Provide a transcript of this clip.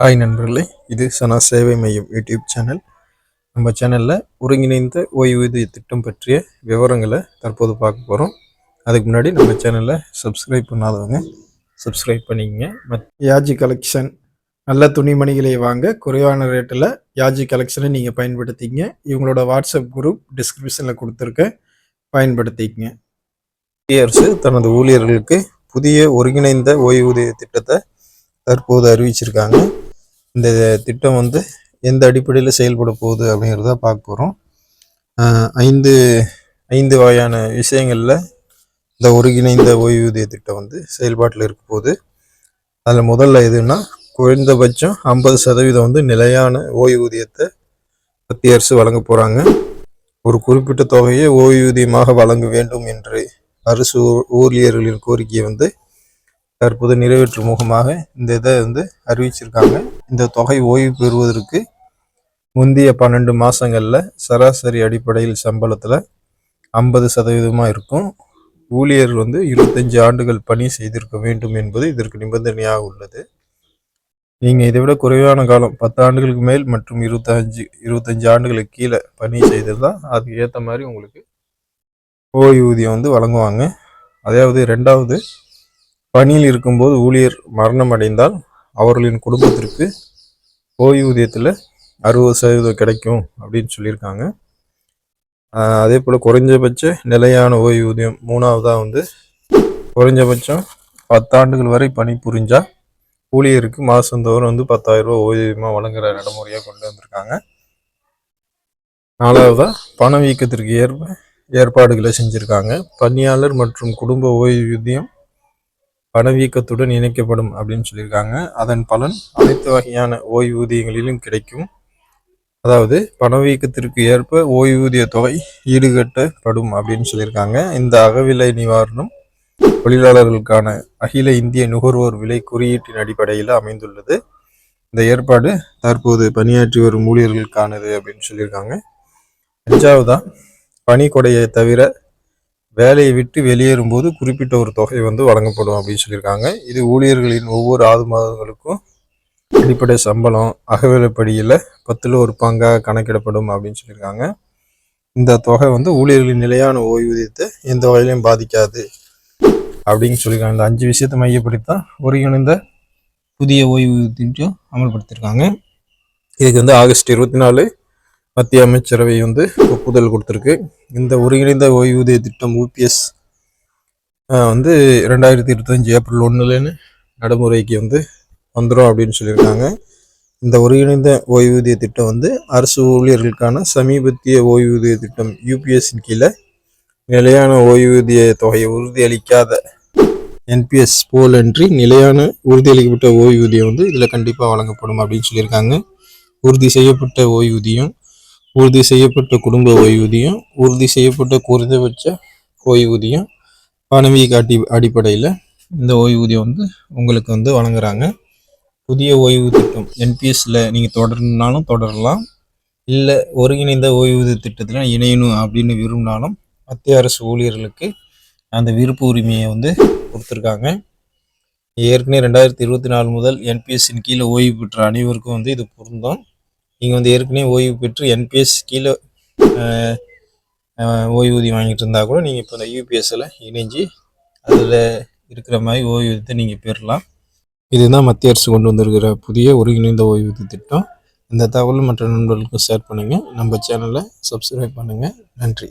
Hi நண்பர்களே, இது சனா சேவை மையம் யூடியூப் சேனல். நம்ம சேனலில் ஒருங்கிணைந்த ஓய்வூதிய திட்டம் பற்றிய விவரங்களை தற்போது பார்க்க போகிறோம். அதுக்கு முன்னாடி நம்ம சேனலை சப்ஸ்கிரைப் பண்ணாதவங்க சப்ஸ்கிரைப் பண்ணிக்கங்க. யாஜி கலெக்ஷன் நல்ல துணிமணிகளை வாங்க குறைவான ரேட்டில் யாஜி கலெக்ஷனை நீங்கள் பயன்படுத்திக்கங்க. இவங்களோட வாட்ஸ்அப் குரூப் டிஸ்கிரிப்ஷனில் கொடுத்துருக்கேன், பயன்படுத்திக்கங்க. மத்திய அரசு தனது ஊழியர்களுக்கு புதிய ஒருங்கிணைந்த ஓய்வூதிய திட்டத்தை தற்போது அறிவிச்சிருக்காங்க. இந்த திட்டம் எந்த அடிப்படையில் செயல்பட போகுது அப்படிங்கிறத பார்க்க போகிறோம். ஐந்து வகையான விஷயங்களில் இந்த ஒருங்கிணைந்த ஓய்வூதிய திட்டம் செயல்பாட்டில் இருக்க போகுது. அதில் முதல்ல எதுன்னா, குறைந்தபட்சம் 50% நிலையான ஓய்வூதியத்தை மத்திய அரசு வழங்க போகிறாங்க. ஒரு குறிப்பிட்ட தொகையை ஓய்வூதியமாக வழங்க வேண்டும் என்று அரசு ஊழியர்களின் கோரிக்கையை தற்போது நிறைவேற்றும் முகமாக இந்த இதை அறிவிச்சிருக்காங்க. இந்த தொகை ஓய்வு பெறுவதற்கு முந்தைய 12 மாதங்களில் சராசரி அடிப்படையில் சம்பளத்தில் 50% இருக்கும். ஊழியர் 25 ஆண்டுகள் பணி செய்திருக்க வேண்டும் என்பது இதற்கு நிபந்தனையாக உள்ளது. நீங்கள் இதை விட குறைவான காலம் 10 ஆண்டுகளுக்கு மேல் மற்றும் 25 ஆண்டுகளுக்கு கீழே பணி செய்திருந்தால் அதுக்கு ஏற்ற மாதிரி உங்களுக்கு ஓய்வூதியம் வழங்குவாங்க. அதாவது ரெண்டாவது, பணியில் இருக்கும்போது ஊழியர் மரணம் அடைந்தால் அவர்களின் குடும்பத்திற்கு ஓய்வூதியத்தில் 60% கிடைக்கும் அப்படின்னு சொல்லியிருக்காங்க. அதே போல் குறைஞ்சபட்ச நிலையான ஓய்வூதியம் மூணாவதாக குறைஞ்சபட்சம் 10 ஆண்டுகள் வரை பணி புரிஞ்சால் ஊழியருக்கு மாதந்தோறும் 10,000 ரூபா ஓய்வூதியமாக வழங்குகிற நடைமுறையாக கொண்டு வந்திருக்காங்க. நாலாவதாக பணவீக்கத்திற்கு ஏற்பாடுகளை செஞ்சுருக்காங்க. பணியாளர் மற்றும் குடும்ப ஓய்வூதியம் பணவீக்கத்துடன் இணைக்கப்படும் அப்படின்னு சொல்லியிருக்காங்க. அதன் பலன் அனைத்து வகையான ஓய்வூதியங்களிலும் கிடைக்கும். அதாவது பணவீக்கத்திற்கு ஏற்ப ஓய்வூதிய தொகை ஈடுகட்டப்படும் அப்படின்னு சொல்லியிருக்காங்க. இந்த அகவிலை நிவாரணம் தொழிலாளர்களுக்கான அகில இந்திய நுகர்வோர் விலை குறியீட்டின் அடிப்படையில் அமைந்துள்ளது. இந்த ஏற்பாடு தற்போது பணியாற்றி வரும் ஊழியர்களுக்கானது அப்படின்னு சொல்லியிருக்காங்க. அஞ்சாவதா, பணி கொடையை தவிர வேலையை விட்டு வெளியேறும்போது குறிப்பிட்ட ஒரு தொகை வழங்கப்படும் அப்படின்னு சொல்லியிருக்காங்க. இது ஊழியர்களின் ஒவ்வொரு 6 மாதங்களுக்கும் அடிப்படை சம்பளம் அகவிலைப்படியில் 10ல் ஒரு பங்காக கணக்கிடப்படும் அப்படின்னு சொல்லியிருக்காங்க. இந்த தொகை ஊழியர்களின் நிலையான ஓய்வூதியத்தை எந்த வகையிலையும் பாதிக்காது அப்படின்னு சொல்லியிருக்காங்க. இந்த 5 விஷயத்தை மையப்படுத்தித்தான் ஒருங்கிணைந்த புதிய ஓய்வூதியம் அமல்படுத்தியிருக்காங்க. இதுக்கு ஆகஸ்ட் 24 மத்திய அமைச்சரவை ஒப்புதல் கொடுத்துருக்கு. இந்த ஒருங்கிணைந்த ஓய்வூதிய திட்டம் UPS 2025 ஏப்ரல் 1 நடைமுறைக்கு வந்துடும் அப்படின்னு சொல்லியிருக்காங்க. இந்த ஒருங்கிணைந்த ஓய்வூதிய திட்டம் அரசு ஊழியர்களுக்கான சமீபத்திய ஓய்வூதிய திட்டம் UPS-இன் கீழே நிலையான ஓய்வூதிய தொகையை உறுதியளிக்காத NPS போலன்றி நிலையான உறுதியளிக்கப்பட்ட ஓய்வூதியம் இதில் கண்டிப்பாக வழங்கப்படும் அப்படின்னு சொல்லியிருக்காங்க. உறுதி செய்யப்பட்ட ஓய்வூதியம், உறுதி செய்யப்பட்ட குடும்ப ஓய்வூதியம், உறுதி செய்யப்பட்ட குறைந்தபட்ச ஓய்வூதியம், பணவீக்க அடிப்படையில் இந்த ஓய்வூதியம் உங்களுக்கு வழங்குறாங்க. புதிய ஓய்வு திட்டம் NPS-ல நீங்கள் தொடரணுனாலும் தொடரலாம், இல்லை ஒருங்கிணைந்த ஓய்வூதிய திட்டத்தில் இணையணும் அப்படின்னு விரும்பினாலும் மத்திய அரசு ஊழியர்களுக்கு அந்த விருப்ப உரிமையை கொடுத்துருக்காங்க. ஏற்கனவே 2024 முதல் NPS-இன் கீழே ஓய்வு பெற்ற அனைவருக்கும் இது பொருந்தும். நீங்கள் ஏற்கனவே ஓய்வு பெற்று NPS கீழே ஓய்வூதியம் வாங்கிட்டு இருந்தால் கூட நீங்கள் இப்போ இந்த UPS-ல் இணைஞ்சு அதில் இருக்கிற மாதிரி ஓய்வூதியத்தை நீங்கள் பெறலாம். இதுதான் மத்திய அரசு கொண்டு வந்திருக்கிற புதிய ஒருங்கிணைந்த ஓய்வூதிய திட்டம். இந்த தகவல் மற்ற நண்பர்களுக்கும் ஷேர் பண்ணுங்கள். நம்ம சேனலை சப்ஸ்கிரைப் பண்ணுங்கள். நன்றி.